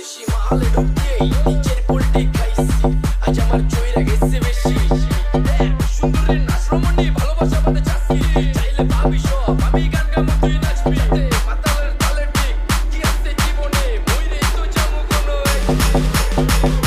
দেশি মালে ঢুকিয়েই নিজের পোল্ট্রি খাইছি, আজ আমার চইরা গেছে বেশি। সুন্দরী নাচরমণি ভালোবাসা বাদে চাচ্ছি, চাইলে ভাবি সব আমি গান গামো তুই নাচবি। মাতালের তালের ঠিক কি আছে জীবনে, মইরেই তো যাবো কোনো একদিন।